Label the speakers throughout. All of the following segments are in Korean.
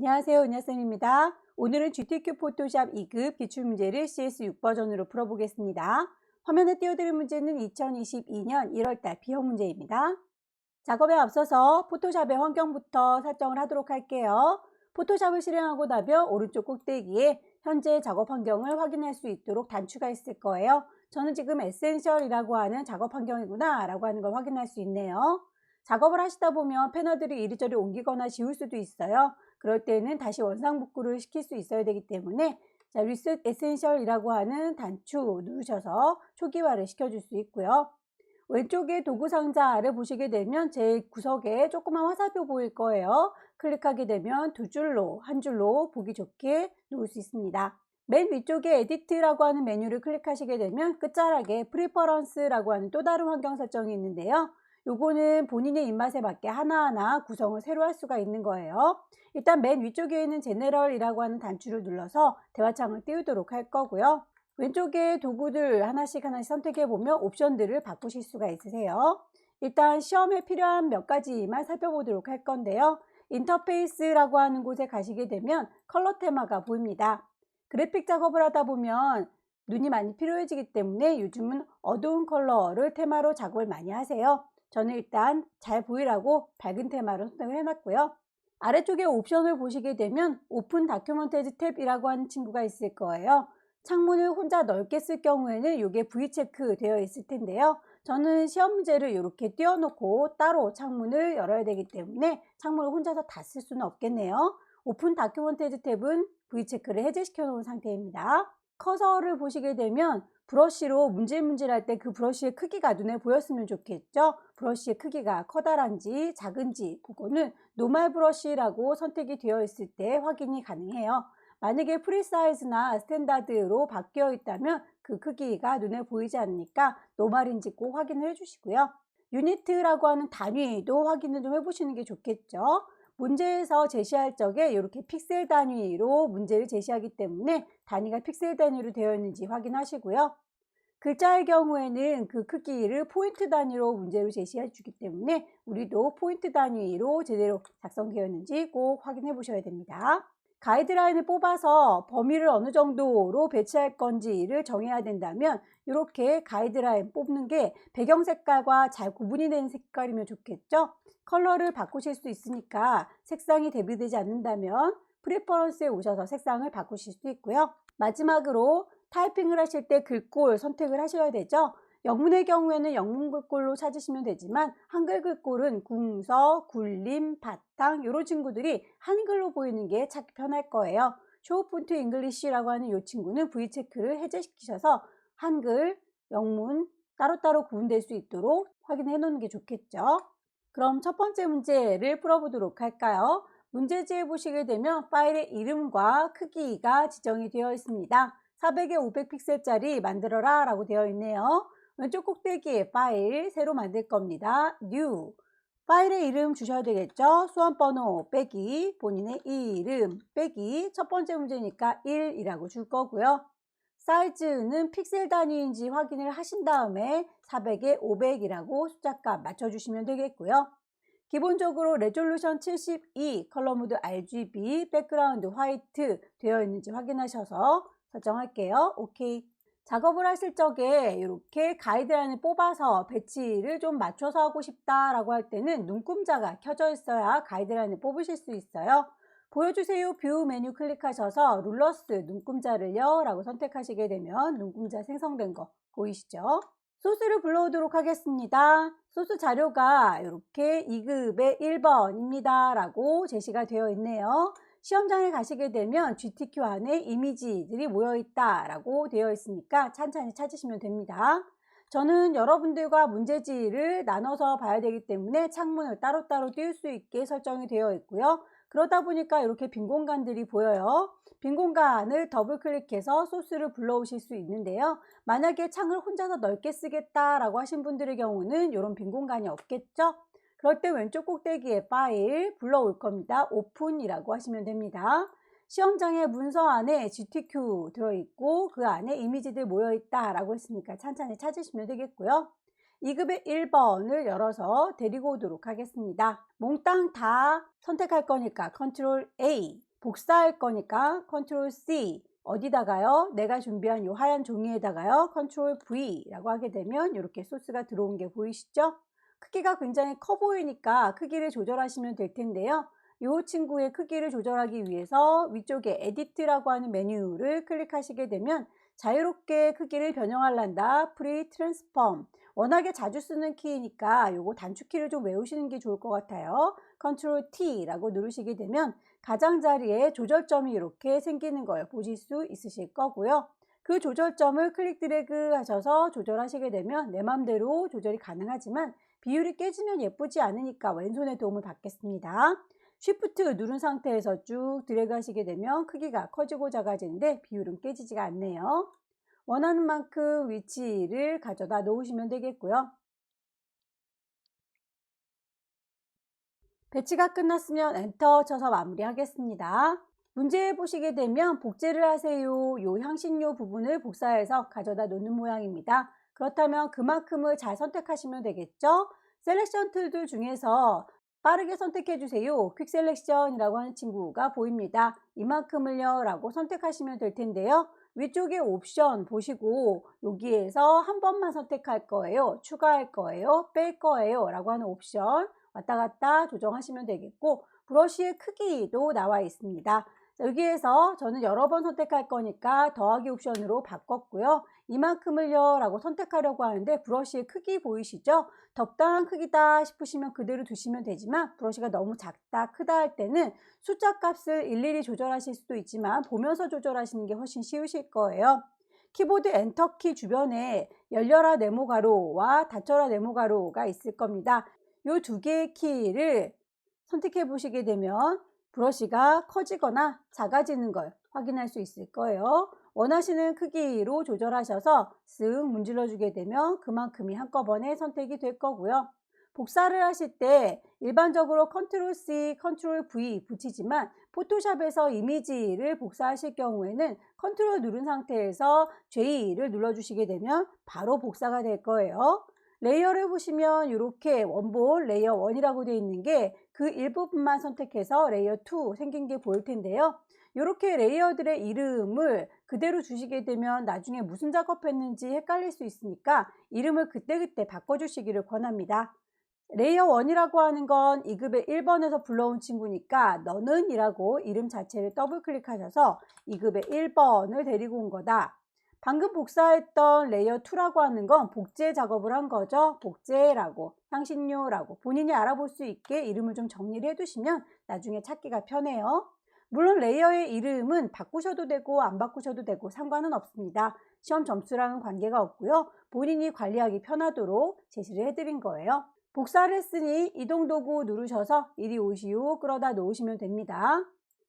Speaker 1: 안녕하세요. 은하쌤입니다. 오늘은 GTQ 포토샵 2급 기출문제를 CS6 버전으로 풀어보겠습니다. 화면에 띄워드린 문제는 2022년 1월달 B형 문제입니다. 작업에 앞서서 포토샵의 환경부터 설정을 하도록 할게요. 포토샵을 실행하고 나면 오른쪽 꼭대기에 현재 작업 환경을 확인할 수 있도록 단추가 있을 거예요. 저는 지금 에센셜이라고 하는 작업 환경이구나 라고 하는 걸 확인할 수 있네요. 작업을 하시다 보면 패널들을 이리저리 옮기거나 지울 수도 있어요. 그럴 때는 다시 원상복구를 시킬 수 있어야 되기 때문에 리셋 에센셜이라고 하는 단추 누르셔서 초기화를 시켜줄 수 있고요. 왼쪽에 도구 상자를 보시게 되면 제 구석에 조그만 화살표 보일 거예요. 클릭하게 되면 두 줄로, 한 줄로 보기 좋게 놓을 수 있습니다. 맨 위쪽에 에디트라고 하는 메뉴를 클릭하시게 되면 끝자락에 프리퍼런스라고 하는 또 다른 환경 설정이 있는데요. 요거는 본인의 입맛에 맞게 하나하나 구성을 새로 할 수가 있는 거예요. 일단 맨 위쪽에 있는 제너럴이라고 하는 단추를 눌러서 대화창을 띄우도록 할 거고요. 왼쪽에 도구들 하나씩 선택해 보면 옵션들을 바꾸실 수가 있으세요. 일단 시험에 필요한 몇 가지만 살펴보도록 할 건데요. 인터페이스라고 하는 곳에 가시게 되면 컬러 테마가 보입니다. 그래픽 작업을 하다 보면 눈이 많이 필요해지기 때문에 요즘은 어두운 컬러를 테마로 작업을 많이 하세요. 저는 일단 잘 보이라고 밝은 테마로 선택을 해놨고요. 아래쪽에 옵션을 보시게 되면 오픈 다큐멘터리 탭이라고 하는 친구가 있을 거예요. 창문을 혼자 넓게 쓸 경우에는 이게 V체크 되어 있을 텐데요. 저는 시험 문제를 이렇게 띄워놓고 따로 창문을 열어야 되기 때문에 창문을 혼자서 다 쓸 수는 없겠네요. 오픈 다큐멘터리 탭은 V체크를 해제시켜 놓은 상태입니다. 커서를 보시게 되면 브러쉬로 문질문질할 때 그 브러쉬의 크기가 눈에 보였으면 좋겠죠. 브러쉬의 크기가 커다란지 작은지 그거는 노멀 브러쉬라고 선택이 되어 있을 때 확인이 가능해요. 만약에 프리사이즈나 스탠다드로 바뀌어 있다면 그 크기가 눈에 보이지 않으니까 노멀인지 꼭 확인을 해주시고요. 유니트라고 하는 단위도 확인을 좀 해보시는 게 좋겠죠. 문제에서 제시할 적에 이렇게 픽셀 단위로 문제를 제시하기 때문에 단위가 픽셀 단위로 되어 있는지 확인하시고요. 글자의 경우에는 그 크기를 포인트 단위로 문제로 제시해 주기 때문에 우리도 포인트 단위로 제대로 작성되었는지 꼭 확인해 보셔야 됩니다. 가이드라인을 뽑아서 범위를 어느 정도로 배치할 건지를 정해야 된다면 이렇게 가이드라인 뽑는 게 배경 색깔과 잘 구분이 되는 색깔이면 좋겠죠. 컬러를 바꾸실 수 있으니까 색상이 대비되지 않는다면 프리퍼런스에 오셔서 색상을 바꾸실 수 있고요. 마지막으로 타이핑을 하실 때 글꼴 선택을 하셔야 되죠. 영문의 경우에는 영문 글꼴로 찾으시면 되지만 한글 글꼴은 궁서, 굴림, 바탕 이런 친구들이 한글로 보이는 게 찾기 편할 거예요. 쇼 폰트 잉글리시라고 하는 이 친구는 V체크를 해제시키셔서 한글, 영문 따로따로 구분될 수 있도록 확인해 놓는 게 좋겠죠. 그럼 첫 번째 문제를 풀어보도록 할까요? 문제지에 보시게 되면 파일의 이름과 크기가 지정이 되어 있습니다. 400에 500픽셀짜리 만들어라 라고 되어 있네요. 왼쪽 꼭대기에 파일 새로 만들 겁니다. New. 파일의 이름 주셔야 되겠죠. 수험번호 빼기 본인의 이름 빼기 첫 번째 문제니까 1이라고 줄 거고요. 사이즈는 픽셀 단위인지 확인을 하신 다음에 400에 500이라고 숫자값 맞춰주시면 되겠고요. 기본적으로 레졸루션 72, 컬러 모드 RGB, 백그라운드 화이트 되어 있는지 확인하셔서 설정할게요. 오케이. 작업을 하실 적에 이렇게 가이드라인을 뽑아서 배치를 좀 맞춰서 하고 싶다라고 할 때는 눈금자가 켜져 있어야 가이드라인을 뽑으실 수 있어요. 보여주세요 뷰 메뉴 클릭하셔서 룰러스 눈금자를요 라고 선택하시게 되면 눈금자 생성된 거 보이시죠? 소스를 불러오도록 하겠습니다. 소스 자료가 이렇게 2급의 1번입니다 라고 제시가 되어 있네요. 시험장에 가시게 되면 GTQ 안에 이미지들이 모여있다 라고 되어 있으니까 찬찬히 찾으시면 됩니다. 저는 여러분들과 문제지를 나눠서 봐야 되기 때문에 창문을 따로따로 띄울 수 있게 설정이 되어 있고요. 그러다 보니까 이렇게 빈 공간들이 보여요. 빈 공간을 더블 클릭해서 소스를 불러오실 수 있는데요. 만약에 창을 혼자서 넓게 쓰겠다라고 하신 분들의 경우는 이런 빈 공간이 없겠죠. 그럴 때 왼쪽 꼭대기에 파일 불러올 겁니다. 오픈이라고 하시면 됩니다. 시험장에 문서 안에 GTQ 들어있고 그 안에 이미지들 모여있다 라고 했으니까 찬찬히 찾으시면 되겠고요. 2급의 1번을 열어서 데리고 오도록 하겠습니다. 몽땅 다 선택할 거니까 컨트롤 A, 복사할 거니까 컨트롤 C. 어디다가요? 내가 준비한 이 하얀 종이에다가요. 컨트롤 V라고 하게 되면 이렇게 소스가 들어온 게 보이시죠? 크기가 굉장히 커 보이니까 크기를 조절하시면 될 텐데요. 이 친구의 크기를 조절하기 위해서 위쪽에 에디트라고 하는 메뉴를 클릭하시게 되면 자유롭게 크기를 변형할란다. 프리 트랜스폼. 워낙에 자주 쓰는 키니까 요거 단축키를 좀 외우시는 게 좋을 것 같아요. 컨트롤 T라고 누르시게 되면 가장자리에 조절점이 이렇게 생기는 걸 보실 수 있으실 거고요. 그 조절점을 클릭 드래그 하셔서 조절하시게 되면 내 맘대로 조절이 가능하지만 비율이 깨지면 예쁘지 않으니까 왼손의 도움을 받겠습니다. 쉬프트 누른 상태에서 쭉 드래그 하시게 되면 크기가 커지고 작아지는데 비율은 깨지지가 않네요. 원하는 만큼 위치를 가져다 놓으시면 되겠고요. 배치가 끝났으면 엔터 쳐서 마무리하겠습니다. 문제 보시게 되면 복제를 하세요. 요 향신료 부분을 복사해서 가져다 놓는 모양입니다. 그렇다면 그만큼을 잘 선택하시면 되겠죠? 셀렉션 툴들 중에서 빠르게 선택해 주세요. 퀵 셀렉션이라고 하는 친구가 보입니다. 이만큼을요 라고 선택하시면 될 텐데요. 위쪽에 옵션 보시고 여기에서 한 번만 선택할 거예요, 추가할 거예요, 뺄 거예요 라고 하는 옵션 왔다 갔다 조정하시면 되겠고, 브러쉬의 크기도 나와 있습니다. 여기에서 저는 여러 번 선택할 거니까 더하기 옵션으로 바꿨고요. 이만큼을요 라고 선택하려고 하는데 브러쉬의 크기 보이시죠? 적당한 크기다 싶으시면 그대로 두시면 되지만, 브러쉬가 너무 작다 크다 할 때는 숫자 값을 일일이 조절하실 수도 있지만 보면서 조절하시는 게 훨씬 쉬우실 거예요. 키보드 엔터키 주변에 열려라 네모 가로와 닫혀라 네모 가로가 있을 겁니다. 이 두 개의 키를 선택해 보시게 되면 브러쉬가 커지거나 작아지는 걸 확인할 수 있을 거예요. 원하시는 크기로 조절하셔서 쓱 문질러 주게 되면 그만큼이 한꺼번에 선택이 될 거고요. 복사를 하실 때 일반적으로 컨트롤 C, 컨트롤 V 붙이지만 포토샵에서 이미지를 복사하실 경우에는 컨트롤 누른 상태에서 J를 눌러주시게 되면 바로 복사가 될 거예요. 레이어를 보시면 이렇게 원본 레이어 1이라고 되어 있는 게 그 일부분만 선택해서 레이어 2 생긴 게 보일 텐데요. 이렇게 레이어들의 이름을 그대로 주시게 되면 나중에 무슨 작업했는지 헷갈릴 수 있으니까 이름을 그때그때 바꿔주시기를 권합니다. 레이어 1이라고 하는 건 2급의 1번에서 불러온 친구니까 너는 이라고 이름 자체를 더블 클릭하셔서 2급의 1번을 데리고 온 거다. 방금 복사했던 레이어 2라고 하는 건 복제 작업을 한 거죠. 복제라고, 향신료라고 본인이 알아볼 수 있게 이름을 좀 정리를 해두시면 나중에 찾기가 편해요. 물론 레이어의 이름은 바꾸셔도 되고 안 바꾸셔도 되고 상관은 없습니다. 시험 점수랑은 관계가 없고요. 본인이 관리하기 편하도록 제시를 해드린 거예요. 복사를 했으니 이동 도구 누르셔서 이리 오시오 끌어다 놓으시면 됩니다.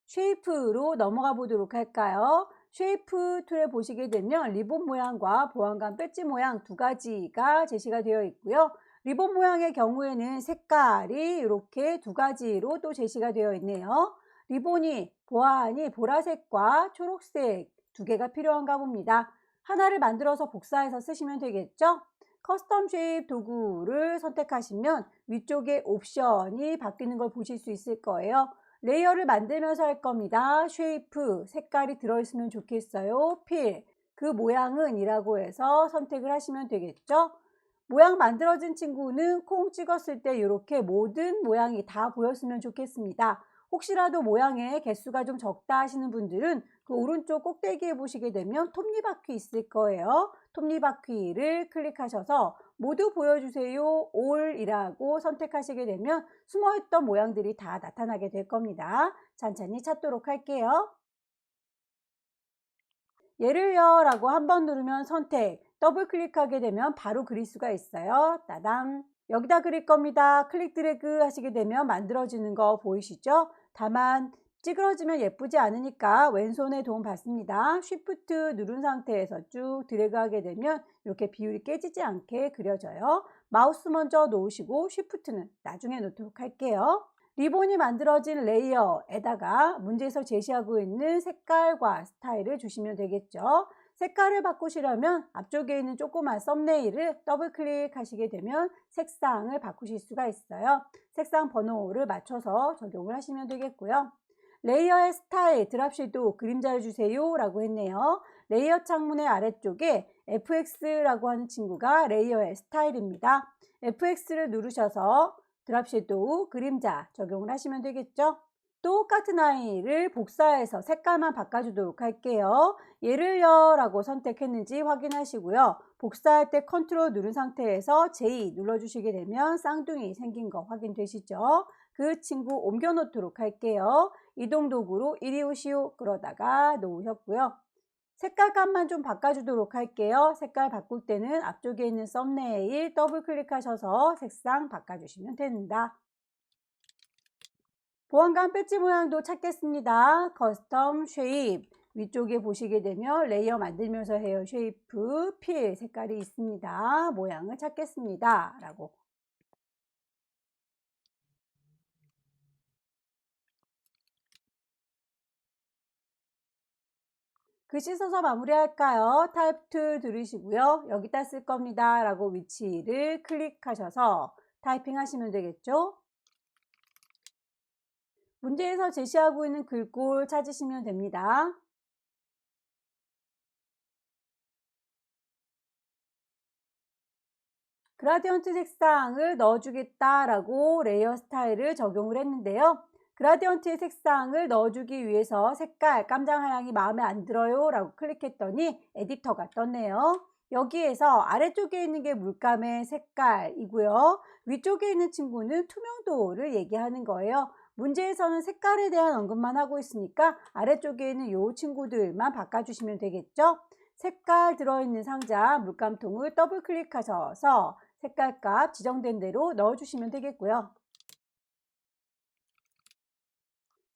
Speaker 1: 쉐이프로 넘어가 보도록 할까요? 쉐이프 툴에 보시게 되면 리본 모양과 보안관 배지 모양 두 가지가 제시가 되어 있고요. 리본 모양의 경우에는 색깔이 이렇게 두 가지로 또 제시가 되어 있네요. 리본이 보안이 보라색과 초록색 두 개가 필요한가 봅니다. 하나를 만들어서 복사해서 쓰시면 되겠죠? 커스텀 쉐입 도구를 선택하시면 위쪽에 옵션이 바뀌는 걸 보실 수 있을 거예요. 레이어를 만들면서 할 겁니다. 쉐이프, 색깔이 들어있으면 좋겠어요. 필, 그 모양은 이라고 해서 선택을 하시면 되겠죠. 모양 만들어진 친구는 콩 찍었을 때 이렇게 모든 모양이 다 보였으면 좋겠습니다. 혹시라도 모양의 개수가 좀 적다 하시는 분들은 그 오른쪽 꼭대기에 보시게 되면 톱니바퀴 있을 거예요. 톱니바퀴를 클릭하셔서 모두 보여주세요. 올이라고 선택하시게 되면 숨어있던 모양들이 다 나타나게 될 겁니다. 천천히 찾도록 할게요. 얘를요 라고 한번 누르면 선택, 더블 클릭하게 되면 바로 그릴 수가 있어요. 따당. 여기다 그릴 겁니다. 클릭 드래그 하시게 되면 만들어지는 거 보이시죠? 다만 찌그러지면 예쁘지 않으니까 왼손에 도움 받습니다. 쉬프트 누른 상태에서 쭉 드래그 하게 되면 이렇게 비율이 깨지지 않게 그려져요. 마우스 먼저 놓으시고 쉬프트는 나중에 놓도록 할게요. 리본이 만들어진 레이어에다가 문제에서 제시하고 있는 색깔과 스타일을 주시면 되겠죠. 색깔을 바꾸시려면 앞쪽에 있는 조그만 썸네일을 더블 클릭하시게 되면 색상을 바꾸실 수가 있어요. 색상 번호를 맞춰서 적용을 하시면 되겠고요. 레이어의 스타일, 드랍 섀도우, 그림자를 주세요 라고 했네요. 레이어 창문의 아래쪽에 FX라고 하는 친구가 레이어의 스타일입니다. FX를 누르셔서 드랍 섀도우, 그림자 적용을 하시면 되겠죠. 똑같은 아이를 복사해서 색깔만 바꿔주도록 할게요. 얘를요 라고 선택했는지 확인하시고요. 복사할 때 컨트롤 누른 상태에서 J 눌러주시게 되면 쌍둥이 생긴 거 확인되시죠? 그 친구 옮겨 놓도록 할게요. 이동 도구로 이리 오시오 그러다가 놓으셨고요. 색깔감만 좀 바꿔주도록 할게요. 색깔 바꿀 때는 앞쪽에 있는 썸네일 더블 클릭하셔서 색상 바꿔주시면 됩니다. 보안관 배지 모양도 찾겠습니다. 커스텀 쉐입 위쪽에 보시게 되면 레이어 만들면서 헤어 쉐이프 필 색깔이 있습니다. 모양을 찾겠습니다. 라고 글씨 써서 마무리할까요? 타입 툴 누르시고요. 여기다 쓸 겁니다. 라고 위치를 클릭하셔서 타이핑 하시면 되겠죠? 문제에서 제시하고 있는 글꼴 찾으시면 됩니다. 그라디언트 색상을 넣어주겠다라고 레이어 스타일을 적용을 했는데요. 그라디언트의 색상을 넣어주기 위해서 색깔 깜장 하양이 마음에 안 들어요 라고 클릭했더니 에디터가 떴네요. 여기에서 아래쪽에 있는 게 물감의 색깔이고요. 위쪽에 있는 친구는 투명도를 얘기하는 거예요. 문제에서는 색깔에 대한 언급만 하고 있으니까 아래쪽에 있는 요 친구들만 바꿔주시면 되겠죠. 색깔 들어있는 상자 물감통을 더블 클릭하셔서 색깔값 지정된 대로 넣어주시면 되겠고요.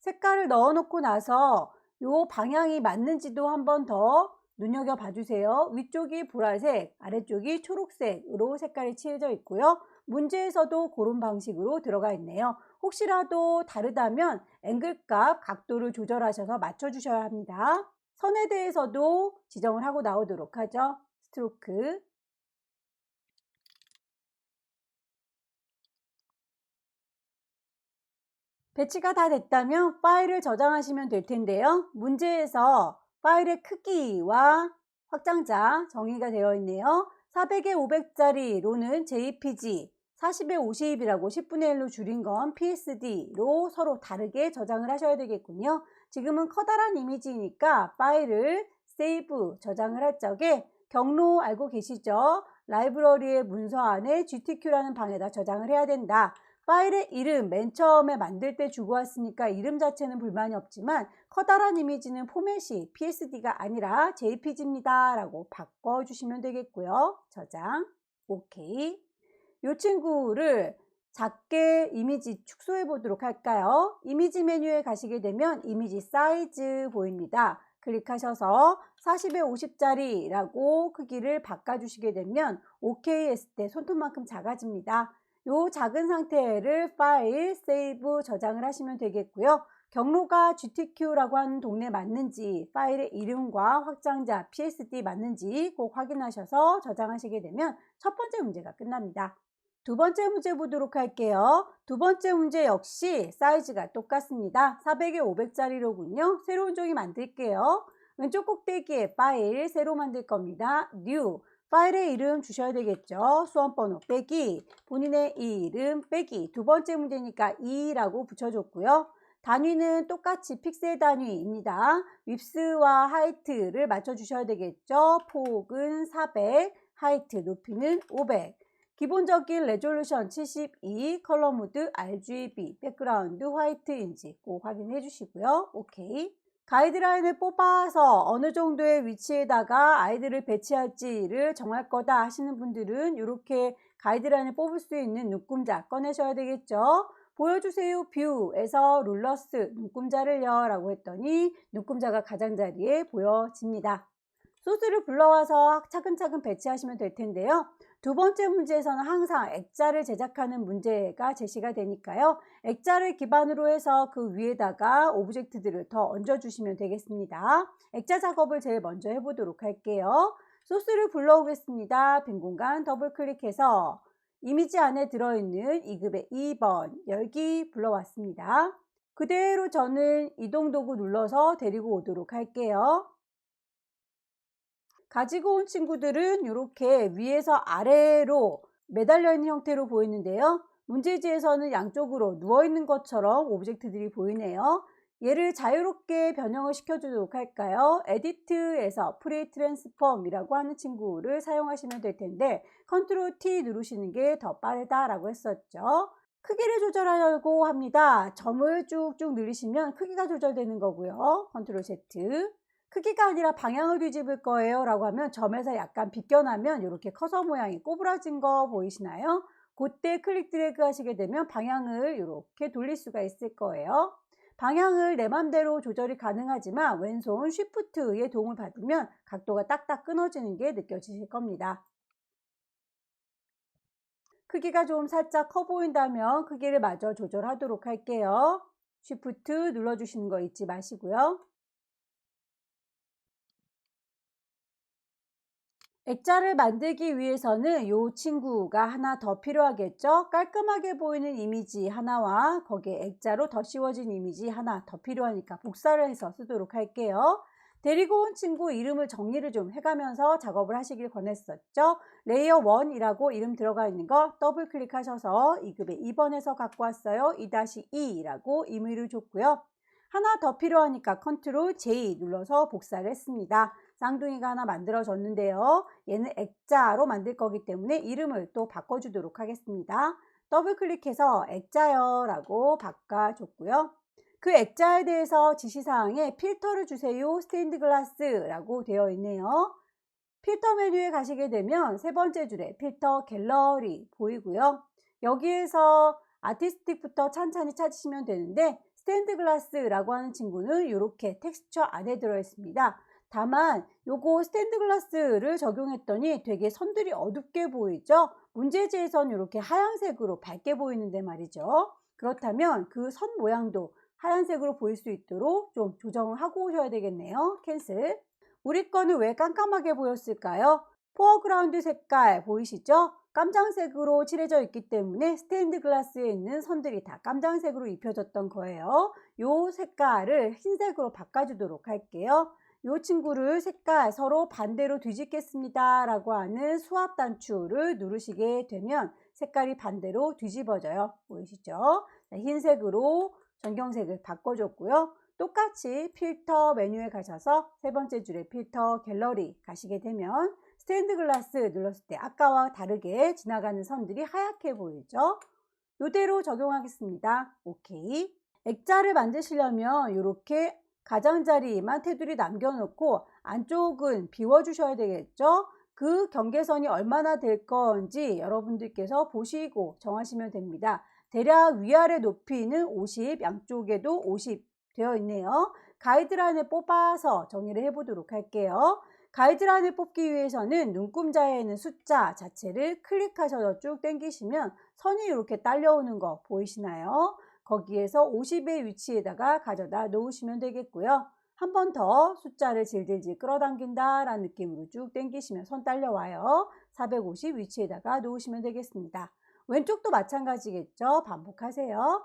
Speaker 1: 색깔을 넣어 놓고 나서 요 방향이 맞는지도 한 번 더 눈여겨봐 주세요. 위쪽이 보라색, 아래쪽이 초록색으로 색깔이 칠해져 있고요. 문제에서도 그런 방식으로 들어가 있네요. 혹시라도 다르다면 앵글값, 각도를 조절하셔서 맞춰주셔야 합니다. 선에 대해서도 지정을 하고 나오도록 하죠. 스트로크. 배치가 다 됐다면 파일을 저장하시면 될 텐데요. 문제에서 파일의 크기와 확장자 정의가 되어 있네요. 400에 500짜리로는 JPG, 40에 50이라고 10분의 1로 줄인 건 PSD로 서로 다르게 저장을 하셔야 되겠군요. 지금은 커다란 이미지니까 파일을 세이브, 저장을 할 적에 경로 알고 계시죠? 라이브러리의 문서 안에 GTQ라는 방에다 저장을 해야 된다. 파일의 이름 맨 처음에 만들 때 주고 왔으니까 이름 자체는 불만이 없지만 커다란 이미지는 포맷이 PSD가 아니라 JPG입니다 라고 바꿔주시면 되겠고요. 저장, OK. 이 친구를 작게 이미지 축소해 보도록 할까요? 이미지 메뉴에 가시게 되면 이미지 사이즈 보입니다. 클릭하셔서 40에 50짜리라고 크기를 바꿔주시게 되면 OK 했을 때 손톱만큼 작아집니다. 요 작은 상태를 파일, 세이브, 저장을 하시면 되겠고요. 경로가 GTQ라고 하는 동네 맞는지, 파일의 이름과 확장자, PSD 맞는지 꼭 확인하셔서 저장하시게 되면 첫 번째 문제가 끝납니다. 두 번째 문제 보도록 할게요. 두 번째 문제 역시 사이즈가 똑같습니다. 400에 500짜리로군요. 새로운 종이 만들게요. 왼쪽 꼭대기에 파일 새로 만들 겁니다. New. 파일의 이름 주셔야 되겠죠. 수험번호 빼기, 본인의 이름 빼기. 두 번째 문제니까 2라고 붙여줬고요. 단위는 똑같이 픽셀 단위입니다. 윗스와 하이트를 맞춰주셔야 되겠죠. 폭은 400, 하이트 높이는 500. 기본적인 레졸루션 72, 컬러 모드 RGB, 백그라운드 화이트인지 꼭 확인해 주시고요. 오케이. 가이드라인을 뽑아서 어느 정도의 위치에다가 아이들을 배치할지를 정할 거다 하시는 분들은 이렇게 가이드라인을 뽑을 수 있는 눈금자 꺼내셔야 되겠죠. 보여주세요 뷰에서 룰러스 눈금자를요 라고 했더니 눈금자가 가장자리에 보여집니다. 소스를 불러와서 차근차근 배치하시면 될 텐데요. 두 번째 문제에서는 항상 액자를 제작하는 문제가 제시가 되니까요. 액자를 기반으로 해서 그 위에다가 오브젝트들을 더 얹어주시면 되겠습니다. 액자 작업을 제일 먼저 해보도록 할게요. 소스를 불러오겠습니다. 빈 공간 더블 클릭해서 이미지 안에 들어있는 2급의 2번 열기 불러왔습니다. 그대로 저는 이동 도구 눌러서 데리고 오도록 할게요. 가지고 온 친구들은 이렇게 위에서 아래로 매달려 있는 형태로 보이는데요. 문제지에서는 양쪽으로 누워 있는 것처럼 오브젝트들이 보이네요. 얘를 자유롭게 변형을 시켜주도록 할까요? 에디트에서 프리 트랜스폼이라고 하는 친구를 사용하시면 될 텐데 컨트롤 T 누르시는 게 더 빠르다라고 했었죠. 크기를 조절하려고 합니다. 점을 쭉쭉 늘리시면 크기가 조절되는 거고요. 컨트롤 Z. 크기가 아니라 방향을 뒤집을 거예요 라고 하면 점에서 약간 비껴나면 이렇게 커서 모양이 꼬부라진 거 보이시나요? 그때 클릭 드래그 하시게 되면 방향을 이렇게 돌릴 수가 있을 거예요. 방향을 내 맘대로 조절이 가능하지만 왼손 쉬프트의 도움을 받으면 각도가 딱딱 끊어지는 게 느껴지실 겁니다. 크기가 좀 살짝 커 보인다면 크기를 마저 조절하도록 할게요. 쉬프트 눌러주시는 거 잊지 마시고요. 액자를 만들기 위해서는 이 친구가 하나 더 필요하겠죠. 깔끔하게 보이는 이미지 하나와 거기에 액자로 더 씌워진 이미지 하나 더 필요하니까 복사를 해서 쓰도록 할게요. 데리고 온 친구 이름을 정리를 좀 해가면서 작업을 하시길 권했었죠. 레이어 1이라고 이름 들어가 있는 거 더블 클릭하셔서 2급에 2번에서 갖고 왔어요. 2-2라고 임의를 줬고요. 하나 더 필요하니까 컨트롤 J 눌러서 복사를 했습니다. 쌍둥이가 하나 만들어졌는데요. 얘는 액자로 만들 거기 때문에 이름을 또 바꿔주도록 하겠습니다. 더블 클릭해서 액자요 라고 바꿔줬고요. 그 액자에 대해서 지시사항에 필터를 주세요. 스테인드 글라스라고 되어 있네요. 필터 메뉴에 가시게 되면 세 번째 줄에 필터 갤러리 보이고요. 여기에서 아티스틱부터 찬찬히 찾으시면 되는데 스테인드 글라스라고 하는 친구는 이렇게 텍스처 안에 들어 있습니다. 다만 요거 스테인드 글라스를 적용했더니 되게 선들이 어둡게 보이죠. 문제지에선 이렇게 하얀색으로 밝게 보이는데 말이죠. 그렇다면 그 선 모양도 하얀색으로 보일 수 있도록 좀 조정을 하고 오셔야 되겠네요. 캔슬. 우리 거는 왜 깜깜하게 보였을까요? 포어그라운드 색깔 보이시죠? 깜장색으로 칠해져 있기 때문에 스테인드 글라스에 있는 선들이 다 깜장색으로 입혀졌던 거예요. 이 색깔을 흰색으로 바꿔주도록 할게요. 이 친구를 색깔 서로 반대로 뒤집겠습니다 라고 하는 수압 단추를 누르시게 되면 색깔이 반대로 뒤집어져요. 보이시죠? 흰색으로 전경색을 바꿔줬고요. 똑같이 필터 메뉴에 가셔서 세 번째 줄에 필터 갤러리 가시게 되면 스테인드 글라스 눌렀을 때 아까와 다르게 지나가는 선들이 하얗게 보이죠. 이대로 적용하겠습니다. 오케이. 액자를 만드시려면 이렇게 가장자리만 테두리 남겨놓고 안쪽은 비워주셔야 되겠죠. 그 경계선이 얼마나 될 건지 여러분들께서 보시고 정하시면 됩니다. 대략 위아래 높이는 50, 양쪽에도 50 되어 있네요. 가이드라인을 뽑아서 정리를 해보도록 할게요. 가이드라인을 뽑기 위해서는 눈금자에 있는 숫자 자체를 클릭하셔서 쭉 당기시면 선이 이렇게 딸려오는 거 보이시나요? 거기에서 50의 위치에다가 가져다 놓으시면 되겠고요. 한 번 더 숫자를 질질질 끌어당긴다 라는 느낌으로 쭉 당기시면 선 딸려와요. 450 위치에다가 놓으시면 되겠습니다. 왼쪽도 마찬가지겠죠? 반복하세요.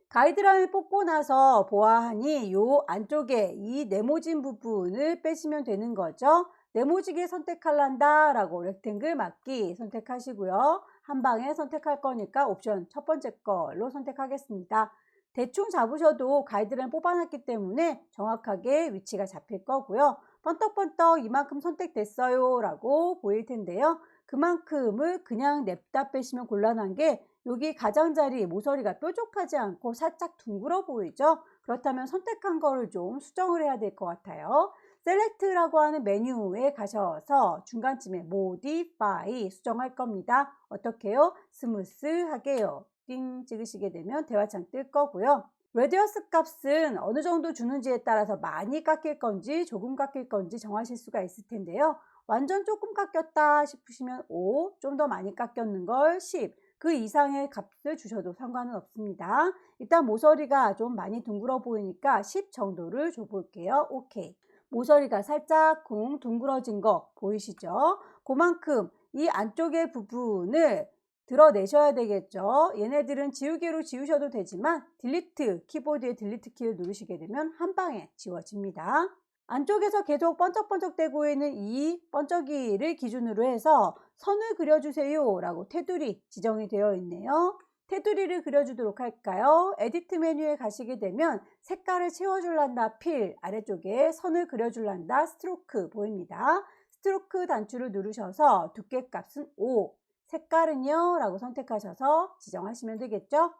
Speaker 1: 가이드라인을 뽑고 나서 보아하니 요 안쪽에 이 네모진 부분을 빼시면 되는 거죠. 네모지게 선택할란다 라고 렉탱글 맞기 선택하시고요. 한 방에 선택할 거니까 옵션 첫 번째 걸로 선택하겠습니다. 대충 잡으셔도 가이드라인 뽑아놨기 때문에 정확하게 위치가 잡힐 거고요. 번떡번떡 이만큼 선택됐어요 라고 보일 텐데요. 그만큼을 그냥 냅다 빼시면 곤란한 게 여기 가장자리 모서리가 뾰족하지 않고 살짝 둥글어 보이죠? 그렇다면 선택한 거를 좀 수정을 해야 될 것 같아요. 셀렉트라고 하는 메뉴에 가셔서 중간쯤에 모디파이 수정할 겁니다. 어떻게 해요? 스무스하게요. 띵 찍으시게 되면 대화창 뜰 거고요. 레디어스 값은 어느 정도 주는지에 따라서 많이 깎일 건지 조금 깎일 건지 정하실 수가 있을 텐데요. 완전 조금 깎였다 싶으시면 5, 좀 더 많이 깎였는 걸 10, 그 이상의 값을 주셔도 상관은 없습니다. 일단 모서리가 좀 많이 둥글어 보이니까 10 정도를 줘볼게요. 오케이. 모서리가 살짝 둥그러진 거 보이시죠? 그만큼 이 안쪽의 부분을 드러내셔야 되겠죠. 얘네들은 지우개로 지우셔도 되지만 딜리트, 키보드의 딜리트 키를 누르시게 되면 한 방에 지워집니다. 안쪽에서 계속 번쩍번쩍대고 있는 이 번쩍이를 기준으로 해서 선을 그려주세요 라고 테두리 지정이 되어 있네요. 테두리를 그려주도록 할까요? 에디트 메뉴에 가시게 되면 색깔을 채워줄란다 필 아래쪽에 선을 그려줄란다 스트로크 보입니다. 스트로크 단추를 누르셔서 두께 값은 5, 색깔은요 라고 선택하셔서 지정하시면 되겠죠.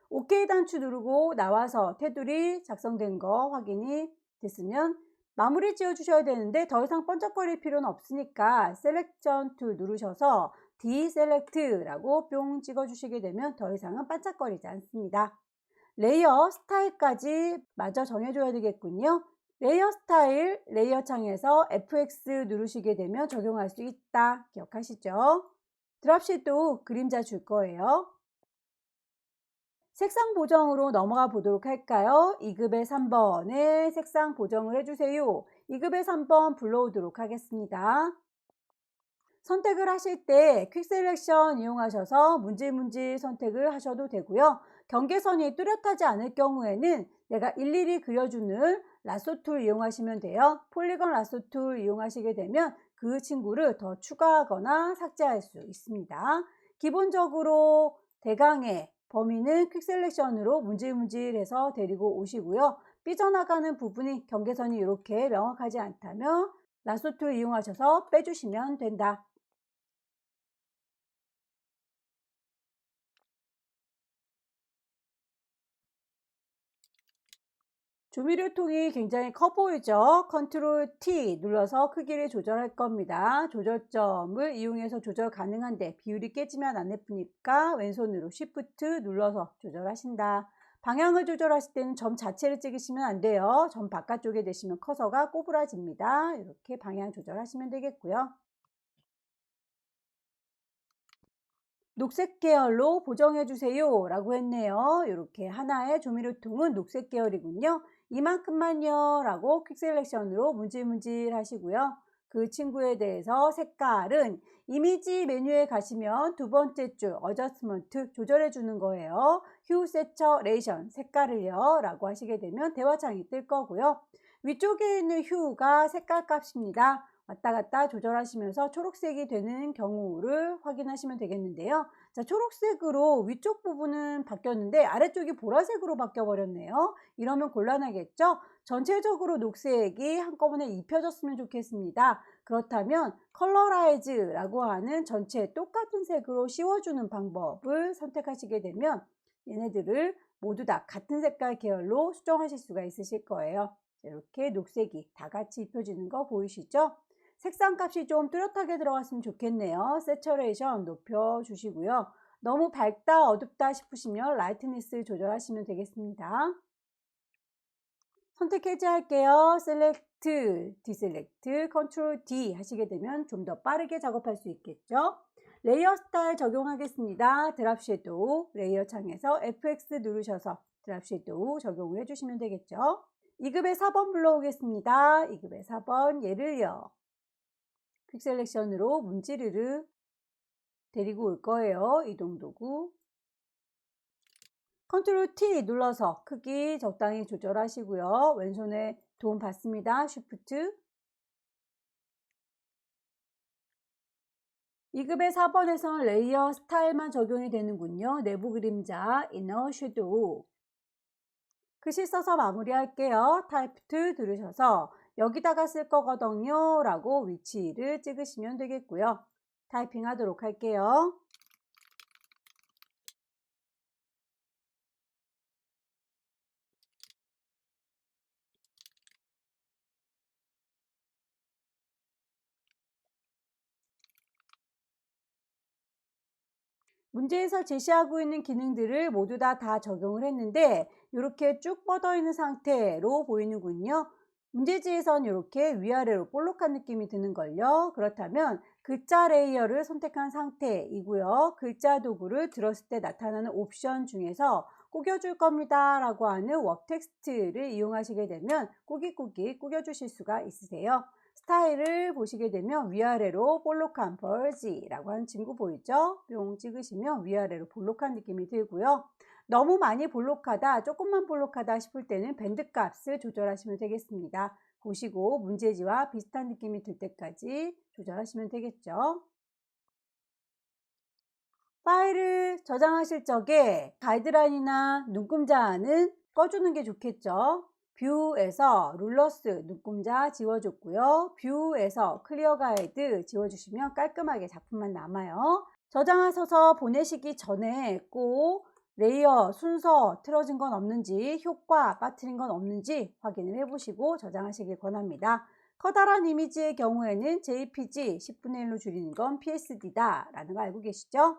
Speaker 1: OK 단추 누르고 나와서 테두리 작성된 거 확인이 됐으면 마무리 지어 주셔야 되는데 더 이상 번쩍거릴 필요는 없으니까 셀렉션 툴 누르셔서 디셀렉트라고 뿅 찍어 주시게 되면 더 이상은 반짝거리지 않습니다. 레이어 스타일까지 마저 정해줘야 되겠군요. 레이어 스타일 레이어 창에서 FX 누르시게 되면 적용할 수 있다 기억하시죠? 드랍 섀도우 그림자 줄 거예요. 색상 보정으로 넘어가 보도록 할까요? 2급의 3번에 색상 보정을 해주세요. 2급의 3번 불러오도록 하겠습니다. 선택을 하실 때 퀵 셀렉션 이용하셔서 문질문질 선택을 하셔도 되고요. 경계선이 뚜렷하지 않을 경우에는 내가 일일이 그려주는 라쏘 툴 이용하시면 돼요. 폴리건 라쏘 툴 이용하시게 되면 그 친구를 더 추가하거나 삭제할 수 있습니다. 기본적으로 대강의 범위는 퀵 셀렉션으로 문질문질해서 데리고 오시고요. 삐져나가는 부분이 경계선이 이렇게 명확하지 않다면 라쏘 툴 이용하셔서 빼주시면 된다. 조미료통이 굉장히 커 보이죠? 컨트롤 T 눌러서 크기를 조절할 겁니다. 조절점을 이용해서 조절 가능한데 비율이 깨지면 안 예쁘니까 왼손으로 Shift 눌러서 조절하신다. 방향을 조절하실 때는 점 자체를 찍으시면 안 돼요. 점 바깥쪽에 대시면 커서가 꼬부라집니다. 이렇게 방향 조절하시면 되겠고요. 녹색 계열로 보정해 주세요 라고 했네요. 이렇게 하나의 조미료통은 녹색 계열이군요. 이만큼만요 라고 퀵 셀렉션으로 문질문질 하시고요. 그 친구에 대해서 색깔은 이미지 메뉴에 가시면 두 번째 줄 어저스먼트 조절해 주는 거예요. 휴 세처레이션 색깔을요 라고 하시게 되면 대화창이 뜰 거고요. 위쪽에 있는 휴가 색깔 값입니다. 왔다 갔다 조절하시면서 초록색이 되는 경우를 확인하시면 되겠는데요. 자, 초록색으로 위쪽 부분은 바뀌었는데 아래쪽이 보라색으로 바뀌어 버렸네요. 이러면 곤란하겠죠? 전체적으로 녹색이 한꺼번에 입혀졌으면 좋겠습니다. 그렇다면 컬러라이즈라고 하는 전체 똑같은 색으로 씌워주는 방법을 선택하시게 되면 얘네들을 모두 다 같은 색깔 계열로 수정하실 수가 있으실 거예요. 이렇게 녹색이 다 같이 입혀지는 거 보이시죠? 색상 값이 좀 뚜렷하게 들어갔으면 좋겠네요. 세처레이션 높여주시고요. 너무 밝다 어둡다 싶으시면 라이트니스 조절하시면 되겠습니다. 선택 해제할게요. 셀렉트, 디셀렉트, 컨트롤 D 하시게 되면 좀 더 빠르게 작업할 수 있겠죠. 레이어 스타일 적용하겠습니다. 드랍 섀도우 레이어 창에서 FX 누르셔서 드랍 섀도우 적용을 해주시면 되겠죠. 2급의 4번 불러오겠습니다. 2급의 4번 얘를요. 퀵 셀렉션으로 문지르르 데리고 올 거예요. 이동도구. 컨트롤 T 눌러서 크기 적당히 조절하시고요. 왼손에 도움 받습니다. 쉬프트. 2급의 4번에서는 레이어 스타일만 적용이 되는군요. 내부 그림자, 이너 섀도우. 글씨 써서 마무리할게요. 타입 2 누르셔서 여기다가 쓸 거거든요 라고 위치를 찍으시면 되겠고요. 타이핑 하도록 할게요. 문제에서 제시하고 있는 기능들을 모두 다 적용을 했는데 이렇게 쭉 뻗어 있는 상태로 보이는군요. 문제지에선 이렇게 위아래로 볼록한 느낌이 드는걸요. 그렇다면 글자 레이어를 선택한 상태이고요. 글자 도구를 들었을 때 나타나는 옵션 중에서 꾸겨줄 겁니다 라고 하는 웹 텍스트를 이용하시게 되면 꾸깃꾸깃 꾸겨주실 수가 있으세요. 스타일을 보시게 되면 위아래로 볼록한 벌지라고 하는 친구 보이죠? 뿅 찍으시면 위아래로 볼록한 느낌이 들고요. 너무 많이 볼록하다, 조금만 볼록하다 싶을 때는 밴드 값을 조절하시면 되겠습니다. 보시고 문제지와 비슷한 느낌이 들 때까지 조절하시면 되겠죠. 파일을 저장하실 적에 가이드라인이나 눈금자는 꺼주는 게 좋겠죠. 뷰에서 룰러스 눈금자 지워줬고요. 뷰에서 클리어 가이드 지워주시면 깔끔하게 작품만 남아요. 저장하셔서 보내시기 전에 꼭 레이어 순서 틀어진 건 없는지, 효과 빠뜨린 건 없는지 확인을 해보시고 저장하시길 권합니다. 커다란 이미지의 경우에는 JPG 10분의 1로 줄이는 건 PSD다 라는 거 알고 계시죠?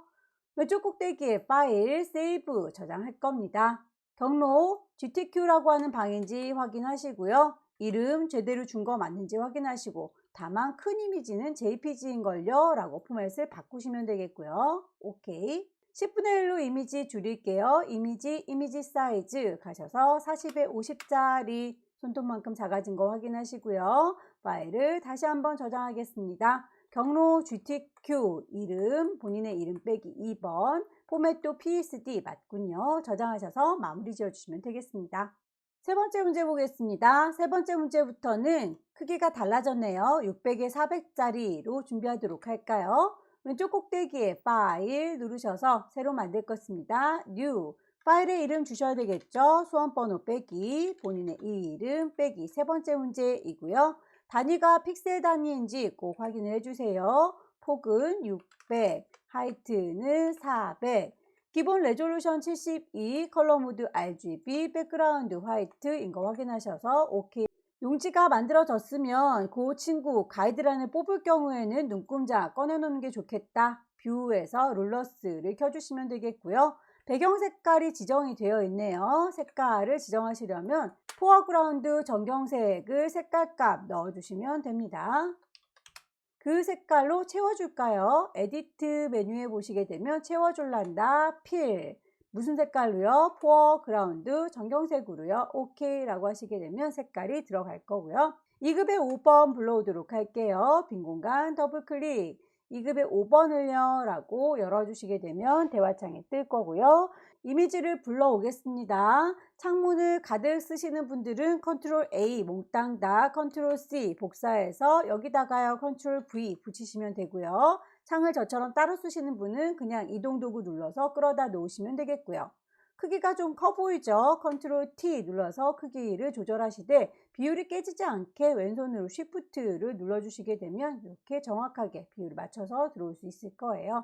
Speaker 1: 왼쪽 꼭대기에 파일, 세이브 저장할 겁니다. 경로 GTQ라고 하는 방인지 확인하시고요. 이름 제대로 준 거 맞는지 확인하시고 다만 큰 이미지는 JPG인 걸요 라고 포맷을 바꾸시면 되겠고요. 오케이. 10분의 1로 이미지 줄일게요. 이미지 사이즈 가셔서 40에 50짜리 손톱만큼 작아진 거 확인하시고요. 파일을 다시 한번 저장하겠습니다. 경로 GTQ 이름, 본인의 이름 빼기 2번, 포맷도 PSD 맞군요. 저장하셔서 마무리 지어주시면 되겠습니다. 세 번째 문제 보겠습니다. 세 번째 문제부터는 크기가 달라졌네요. 600에 400짜리로 준비하도록 할까요? 왼쪽 꼭대기에 파일 누르셔서 새로 만들 것입니다. New. 파일에 이름 주셔야 되겠죠. 수험번호 빼기, 본인의 이름 빼기 세 번째 문제이고요. 단위가 픽셀 단위인지 꼭 확인을 해주세요. 폭은 600, 하이트는 400, 기본 레졸루션 72, 컬러 모드 RGB, 백그라운드 화이트인 거 확인하셔서 오케이. 용지가 만들어졌으면 그 친구 가이드라인을 뽑을 경우에는 눈금자 꺼내놓는 게 좋겠다. 뷰에서 룰러스를 켜주시면 되겠고요. 배경 색깔이 지정이 되어 있네요. 색깔을 지정하시려면 포어그라운드 전경색을 색깔값 넣어주시면 됩니다. 그 색깔로 채워줄까요? 에디트 메뉴에 보시게 되면 채워줄란다. 필. 무슨 색깔로요? 포어그라운드 전경색으로요. 오케이 라고 하시게 되면 색깔이 들어갈 거고요. 2급의 5번 불러오도록 할게요. 빈 공간 더블클릭. 2급의 5번을요 라고 열어주시게 되면 대화창이 뜰 거고요. 이미지를 불러오겠습니다. 창문을 가득 쓰시는 분들은 컨트롤 A 몽땅 다 컨트롤 C 복사해서 여기다가요 컨트롤 V 붙이시면 되고요. 창을 저처럼 따로 쓰시는 분은 그냥 이동 도구 눌러서 끌어다 놓으시면 되겠고요. 크기가 좀 커 보이죠? 컨트롤 T 눌러서 크기를 조절하시되 비율이 깨지지 않게 왼손으로 쉬프트를 눌러주시게 되면 이렇게 정확하게 비율을 맞춰서 들어올 수 있을 거예요.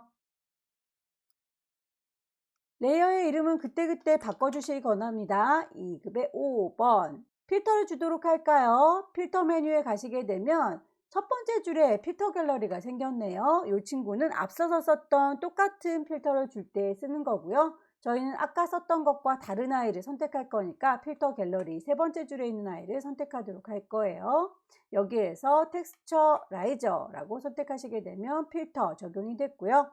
Speaker 1: 레이어의 이름은 그때그때 바꿔주시기 권합니다. 2급의 5번. 필터를 주도록 할까요? 필터 메뉴에 가시게 되면 첫 번째 줄에 필터 갤러리가 생겼네요. 이 친구는 앞서서 썼던 똑같은 필터를 줄 때 쓰는 거고요. 저희는 아까 썼던 것과 다른 아이를 선택할 거니까 필터 갤러리 세 번째 줄에 있는 아이를 선택하도록 할 거예요. 여기에서 텍스처 라이저라고 선택하시게 되면 필터 적용이 됐고요.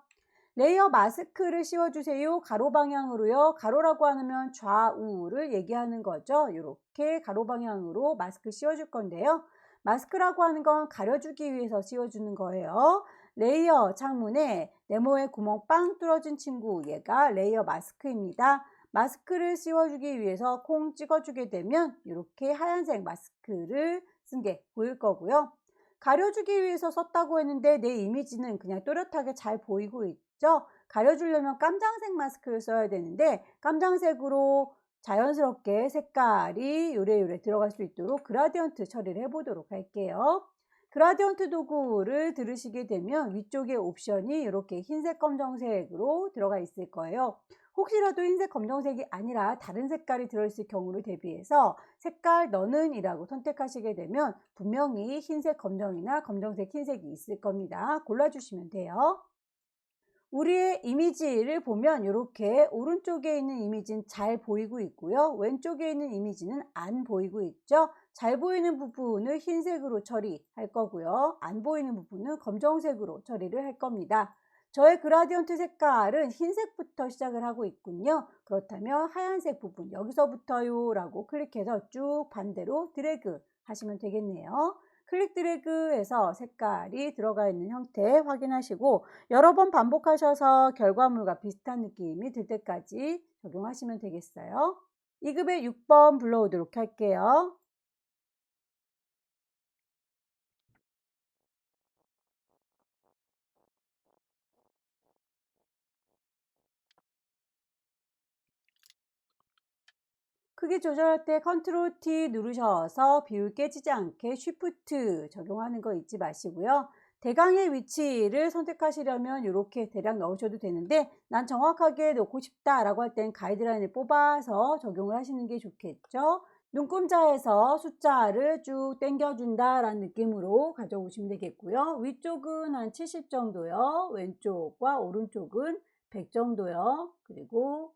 Speaker 1: 레이어 마스크를 씌워주세요. 가로 방향으로요. 가로라고 하면 좌우를 얘기하는 거죠. 이렇게 가로 방향으로 마스크 씌워줄 건데요. 마스크라고 하는 건 가려주기 위해서 씌워주는 거예요. 레이어 창문에 네모에 구멍 빵 뚫어진 친구, 얘가 레이어 마스크입니다. 마스크를 씌워주기 위해서 콩 찍어주게 되면 이렇게 하얀색 마스크를 쓴 게 보일 거고요. 가려주기 위해서 썼다고 했는데 내 이미지는 그냥 또렷하게 잘 보이고 있죠. 가려주려면 깜장색 마스크를 써야 되는데 깜장색으로 자연스럽게 색깔이 요래요래 들어갈 수 있도록 그라디언트 처리를 해보도록 할게요. 그라디언트 도구를 들으시게 되면 위쪽에 옵션이 이렇게 흰색 검정색으로 들어가 있을 거예요. 혹시라도 흰색 검정색이 아니라 다른 색깔이 들어있을 경우를 대비해서 색깔 너는 이라고 선택하시게 되면 분명히 흰색 검정이나 검정색 흰색이 있을 겁니다. 골라주시면 돼요. 우리의 이미지를 보면 이렇게 오른쪽에 있는 이미지는 잘 보이고 있고요. 왼쪽에 있는 이미지는 안 보이고 있죠. 잘 보이는 부분을 흰색으로 처리할 거고요. 안 보이는 부분은 검정색으로 처리를 할 겁니다. 저의 그라디언트 색깔은 흰색부터 시작을 하고 있군요. 그렇다면 하얀색 부분 여기서부터요 라고 클릭해서 쭉 반대로 드래그 하시면 되겠네요. 클릭 드래그해서 색깔이 들어가 있는 형태 확인하시고 여러 번 반복하셔서 결과물과 비슷한 느낌이 들 때까지 적용하시면 되겠어요. 2급의 6번 불러오도록 할게요. 크기 조절할 때 컨트롤 T 누르셔서 비율 깨지지 않게 쉬프트 적용하는 거 잊지 마시고요. 대강의 위치를 선택하시려면 이렇게 대략 넣으셔도 되는데 난 정확하게 넣고 싶다라고 할 땐 가이드라인을 뽑아서 적용을 하시는 게 좋겠죠. 눈금자에서 숫자를 쭉 당겨준다라는 느낌으로 가져오시면 되겠고요. 위쪽은 한 70 정도요. 왼쪽과 오른쪽은 100 정도요. 그리고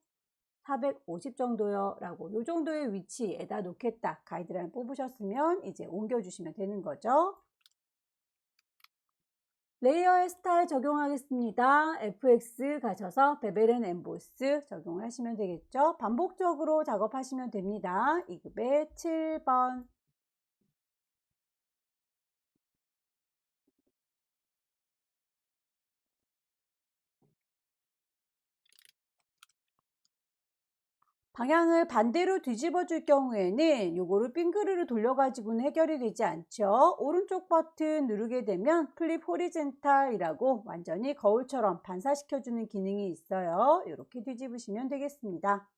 Speaker 1: 450 정도요 라고 요 정도의 위치에다 놓겠다 가이드라인 뽑으셨으면 이제 옮겨주시면 되는 거죠. 레이어의 스타일 적용하겠습니다. FX 가셔서 베벨 앤 엠보스 적용하시면 되겠죠. 반복적으로 작업하시면 됩니다. 2급의 7번. 방향을 반대로 뒤집어 줄 경우에는 요거를 빙그르르 돌려 가지고는 해결이 되지 않죠. 오른쪽 버튼 누르게 되면 플립 호리젠탈이라고 완전히 거울처럼 반사시켜 주는 기능이 있어요. 이렇게 뒤집으시면 되겠습니다.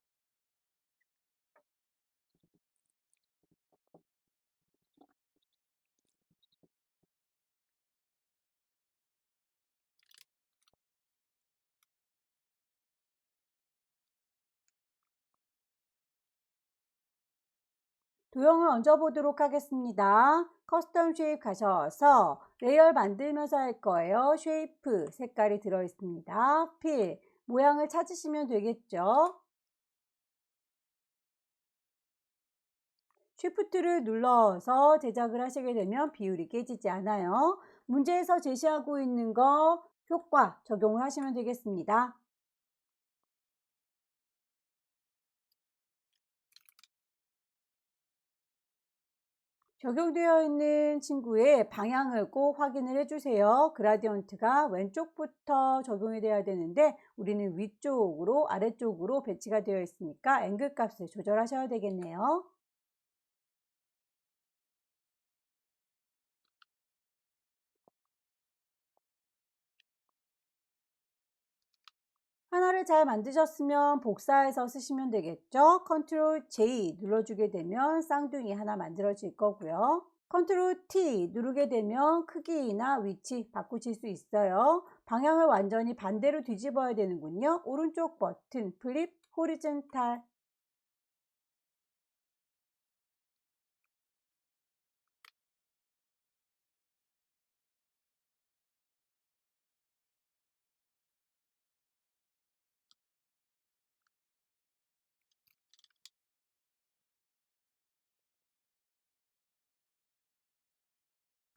Speaker 1: 도형을 얹어 보도록 하겠습니다. 커스텀 쉐입 가셔서 레이어 만들면서 할 거예요. 쉐이프 색깔이 들어 있습니다. 필 모양을 찾으시면 되겠죠. 쉬프트를 눌러서 제작을 하시게 되면 비율이 깨지지 않아요. 문제에서 제시하고 있는 거 효과 적용을 하시면 되겠습니다. 적용되어 있는 친구의 방향을 꼭 확인을 해주세요. 그라디언트가 왼쪽부터 적용이 돼야 되는데 우리는 위쪽으로 아래쪽으로 배치가 되어 있으니까 앵글 값을 조절하셔야 되겠네요. 하나를 잘 만드셨으면 복사해서 쓰시면 되겠죠. 컨트롤 J 눌러주게 되면 쌍둥이 하나 만들어질 거고요. 컨트롤 T 누르게 되면 크기나 위치 바꾸실 수 있어요. 방향을 완전히 반대로 뒤집어야 되는군요. 오른쪽 버튼 플립 호리젠탈.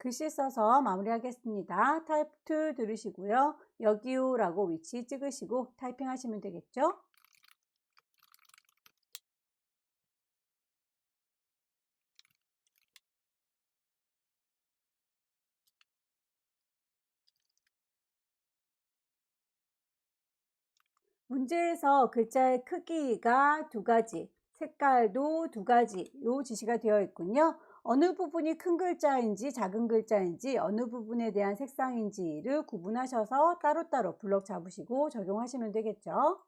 Speaker 1: 글씨 써서 마무리하겠습니다. 타입 툴 누르시고요. 여기요라고 위치 찍으시고 타이핑 하시면 되겠죠. 문제에서 글자의 크기가 두 가지, 색깔도 두 가지 요 지시가 되어 있군요. 어느 부분이 큰 글자인지 작은 글자인지 어느 부분에 대한 색상인지를 구분하셔서 따로따로 블럭 잡으시고 적용하시면 되겠죠.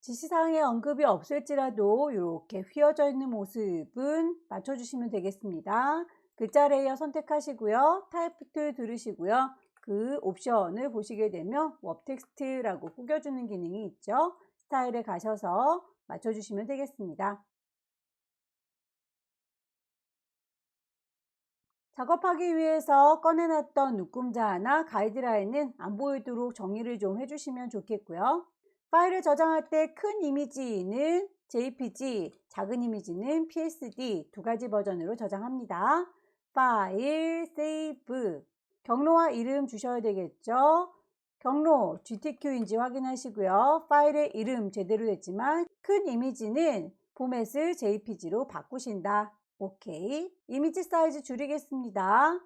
Speaker 1: 지시사항에 언급이 없을지라도 이렇게 휘어져 있는 모습은 맞춰주시면 되겠습니다. 글자 레이어 선택하시고요. 타입 툴 들으시고요. 그 옵션을 보시게 되면 웹 텍스트라고 꾸겨주는 기능이 있죠. 스타일에 가셔서 맞춰주시면 되겠습니다. 작업하기 위해서 꺼내놨던 눈금자나 가이드라인은 안 보이도록 정리를 좀 해주시면 좋겠고요. 파일을 저장할 때 큰 이미지는 JPG, 작은 이미지는 PSD 두 가지 버전으로 저장합니다. 파일, 세이브, 경로와 이름 주셔야 되겠죠. 경로 GTQ인지 확인하시고요. 파일의 이름 제대로 됐지만 큰 이미지는 포맷을 JPG로 바꾸신다. 오케이. 이미지 사이즈 줄이겠습니다.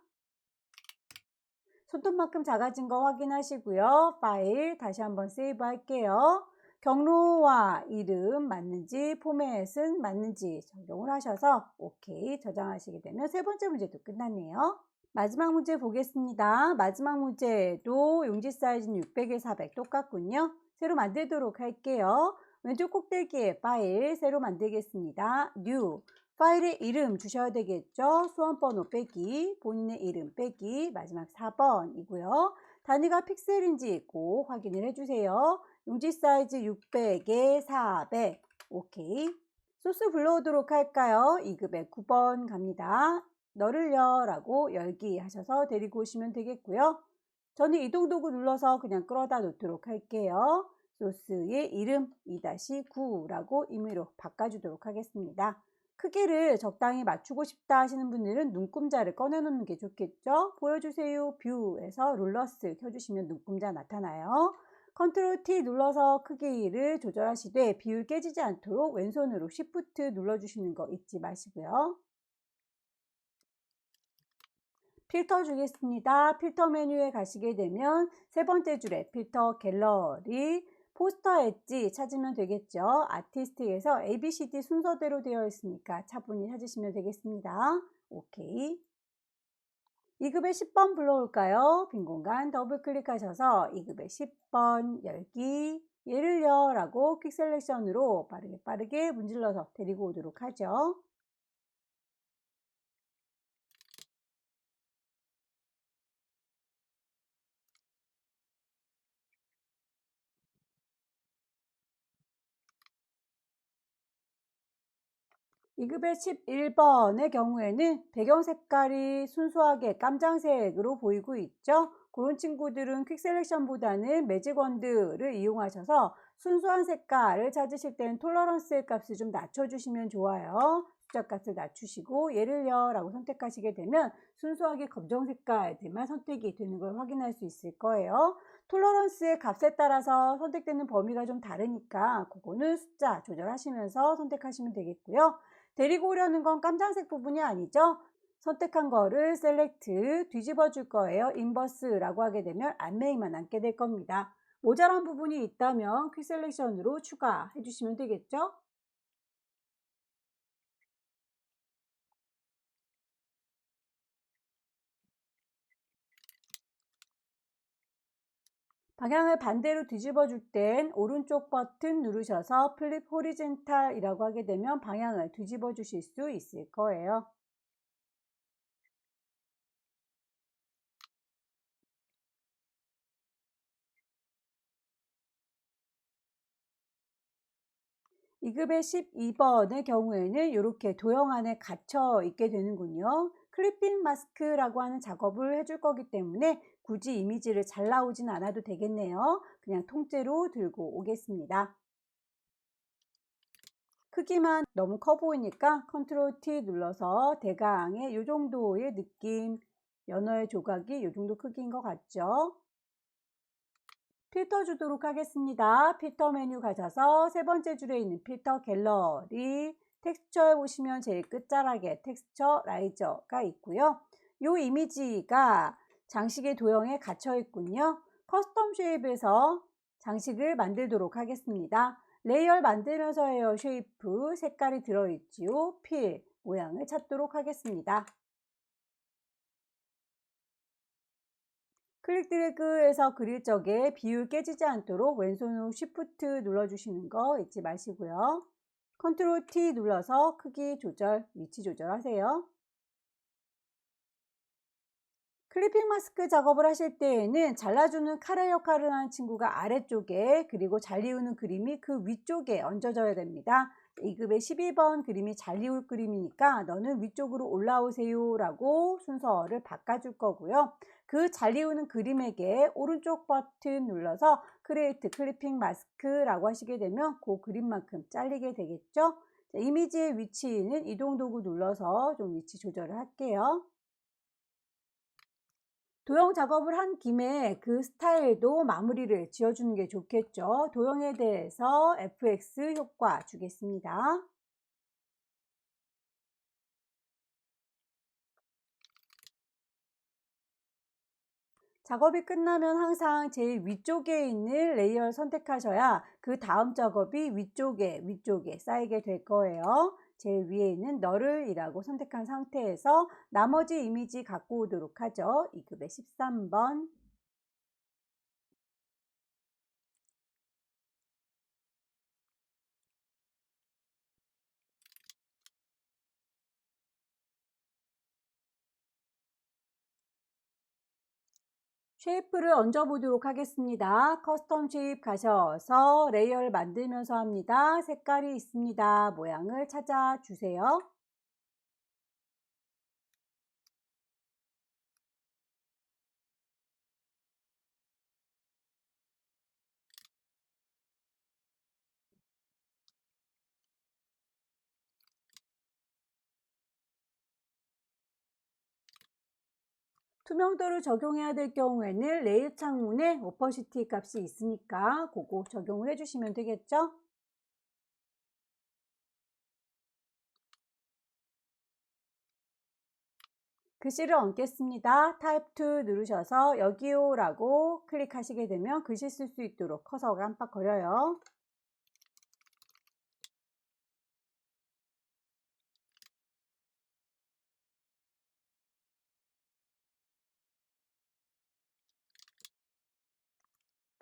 Speaker 1: 손톱만큼 작아진 거 확인하시고요. 파일 다시 한번 세이브 할게요. 경로와 이름 맞는지 포맷은 맞는지 적용을 하셔서 오케이 저장하시게 되면 세 번째 문제도 끝났네요. 마지막 문제 보겠습니다. 마지막 문제도 용지 사이즈는 600에 400 똑같군요. 새로 만들도록 할게요. 왼쪽 꼭대기에 파일 새로 만들겠습니다. New 파일의 이름 주셔야 되겠죠. 수험번호 빼기, 본인의 이름 빼기, 마지막 4번이고요. 단위가 픽셀인지 꼭 확인을 해주세요. 용지 사이즈 600에 400. 오케이. 소스 불러오도록 할까요? 2급에 9번 갑니다. 너를 여라고 열기 하셔서 데리고 오시면 되겠고요. 저는 이동 도구 눌러서 그냥 끌어다 놓도록 할게요. 소스의 이름 2-9라고 임의로 바꿔주도록 하겠습니다. 크기를 적당히 맞추고 싶다 하시는 분들은 눈금자를 꺼내 놓는 게 좋겠죠. 보여주세요 뷰에서 룰러스 켜주시면 눈금자 나타나요. 컨트롤 T 눌러서 크기를 조절하시되 비율 깨지지 않도록 왼손으로 Shift 눌러주시는 거 잊지 마시고요. 필터 주겠습니다. 필터 메뉴에 가시게 되면 세 번째 줄에 필터 갤러리 포스터 엣지 찾으면 되겠죠. 아티스트에서 ABCD 순서대로 되어 있으니까 차분히 찾으시면 되겠습니다. 오케이. 2급에 10번 불러올까요? 빈 공간 더블 클릭하셔서 2급에 10번 열기 얘를 여라고 퀵 셀렉션으로 빠르게 문질러서 데리고 오도록 하죠. (2급의) 11번의 경우에는 배경 색깔이 순수하게 깜장색으로 보이고 있죠. 그런 친구들은 퀵 셀렉션보다는 매직 원드를 이용하셔서 순수한 색깔을 찾으실 때는 톨러런스 값을 좀 낮춰주시면 좋아요. 숫자 값을 낮추시고 얘를 여라고 선택하시게 되면 순수하게 검정 색깔들만 선택이 되는 걸 확인할 수 있을 거예요. 톨러런스의 값에 따라서 선택되는 범위가 좀 다르니까 그거는 숫자 조절하시면서 선택하시면 되겠고요. 데리고 오려는 건 깜장색 부분이 아니죠. 선택한 거를 셀렉트 뒤집어 줄 거예요. 인버스라고 하게 되면 안메이만 남게 될 겁니다. 모자란 부분이 있다면 퀵 셀렉션으로 추가해 주시면 되겠죠. 방향을 반대로 뒤집어 줄 땐 오른쪽 버튼 누르셔서 플립 호리젠탈이라고 하게 되면 방향을 뒤집어 주실 수 있을 거예요. 2급의 12번의 경우에는 이렇게 도형 안에 갇혀 있게 되는군요. 클리핑 마스크라고 하는 작업을 해줄 거기 때문에 굳이 이미지를 잘 나오진 않아도 되겠네요. 그냥 통째로 들고 오겠습니다. 크기만 너무 커 보이니까 컨트롤 T 눌러서 대강의 이 정도의 느낌, 연어의 조각이 이 정도 크기인 것 같죠? 필터 주도록 하겠습니다. 필터 메뉴 가셔서 세 번째 줄에 있는 필터 갤러리 텍스처에 보시면 제일 끝자락에 텍스처 라이저가 있고요. 이 이미지가 장식의 도형에 갇혀 있군요. 커스텀 쉐입에서 장식을 만들도록 하겠습니다. 레이어 만들면서 해요. 쉐이프 색깔이 들어있지요. 필 모양을 찾도록 하겠습니다. 클릭 드래그해서 그릴 적에 비율 깨지지 않도록 왼손으로 Shift 눌러주시는 거 잊지 마시고요. 컨트롤 T 눌러서 크기 조절, 위치 조절하세요. 클리핑 마스크 작업을 하실 때에는 잘라주는 칼의 역할을 하는 친구가 아래쪽에, 그리고 잘 이우는 그림이 그 위쪽에 얹어져야 됩니다. 2급의 12번 그림이 잘 이울 그림이니까 너는 위쪽으로 올라오세요 라고 순서를 바꿔줄 거고요. 그 잘 이우는 그림에게 오른쪽 버튼 눌러서 크리에이트 클리핑 마스크라고 하시게 되면 그 그림만큼 잘리게 되겠죠. 자, 이미지의 위치는 이동 도구 눌러서 좀 위치 조절을 할게요. 도형 작업을 한 김에 그 스타일도 마무리를 지어주는 게 좋겠죠. 도형에 대해서 FX 효과 주겠습니다. 작업이 끝나면 항상 제일 위쪽에 있는 레이어를 선택하셔야 그 다음 작업이 위쪽에 쌓이게 될 거예요. 제일 위에 있는 너를이라고 선택한 상태에서 나머지 이미지 갖고 오도록 하죠. 2급의 13번. 쉐이프를 얹어 보도록 하겠습니다. 커스텀 쉐입 가셔서 레이어를 만들면서 합니다. 색깔이 있습니다. 모양을 찾아 주세요. 투명도를 적용해야 될 경우에는 레일 창문에 오퍼시티 값이 있으니까 그거 적용을 해주시면 되겠죠. 글씨를 얹겠습니다. 타입 2 누르셔서 여기요 라고 클릭하시게 되면 글씨 쓸 수 있도록 커서가 깜빡거려요.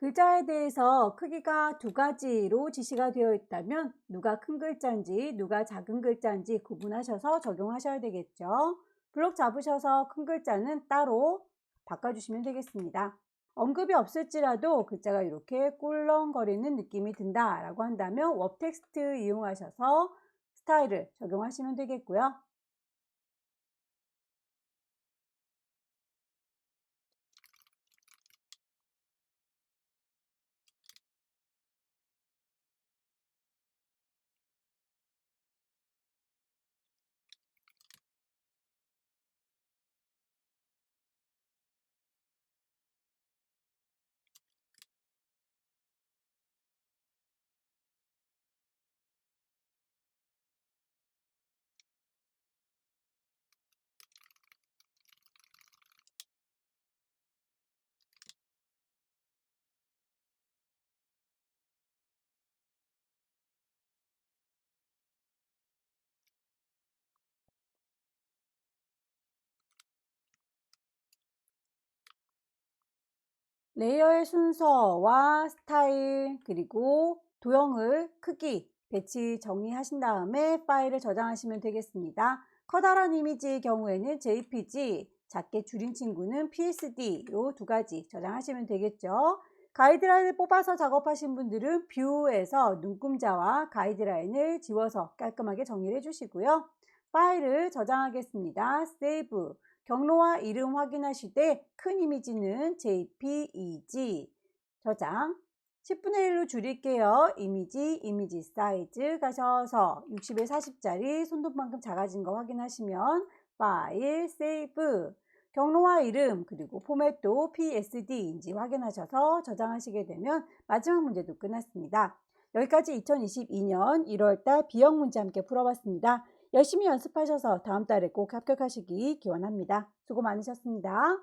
Speaker 1: 글자에 대해서 크기가 두 가지로 지시가 되어 있다면 누가 큰 글자인지 누가 작은 글자인지 구분하셔서 적용하셔야 되겠죠. 블록 잡으셔서 큰 글자는 따로 바꿔주시면 되겠습니다. 언급이 없을지라도 글자가 이렇게 꿀렁거리는 느낌이 든다라고 한다면 웹 텍스트 이용하셔서 스타일을 적용하시면 되겠고요. 레이어의 순서와 스타일 그리고 도형을 크기 배치 정리하신 다음에 파일을 저장하시면 되겠습니다. 커다란 이미지의 경우에는 JPG, 작게 줄인 친구는 PSD 요 두 가지 저장하시면 되겠죠. 가이드라인을 뽑아서 작업하신 분들은 뷰에서 눈금자와 가이드라인을 지워서 깔끔하게 정리를 해주시고요. 파일을 저장하겠습니다. 세이브. 경로와 이름 확인하실 때 큰 이미지는 JPEG 저장 10분의 1로 줄일게요. 이미지 사이즈 가셔서 60에 40짜리 손톱만큼 작아진 거 확인하시면 파일 세이브 경로와 이름 그리고 포맷도 PSD인지 확인하셔서 저장하시게 되면 마지막 문제도 끝났습니다. 여기까지 2022년 1월달 B형 문제 함께 풀어봤습니다. 열심히 연습하셔서 다음 달에 꼭 합격하시기 기원합니다. 수고 많으셨습니다.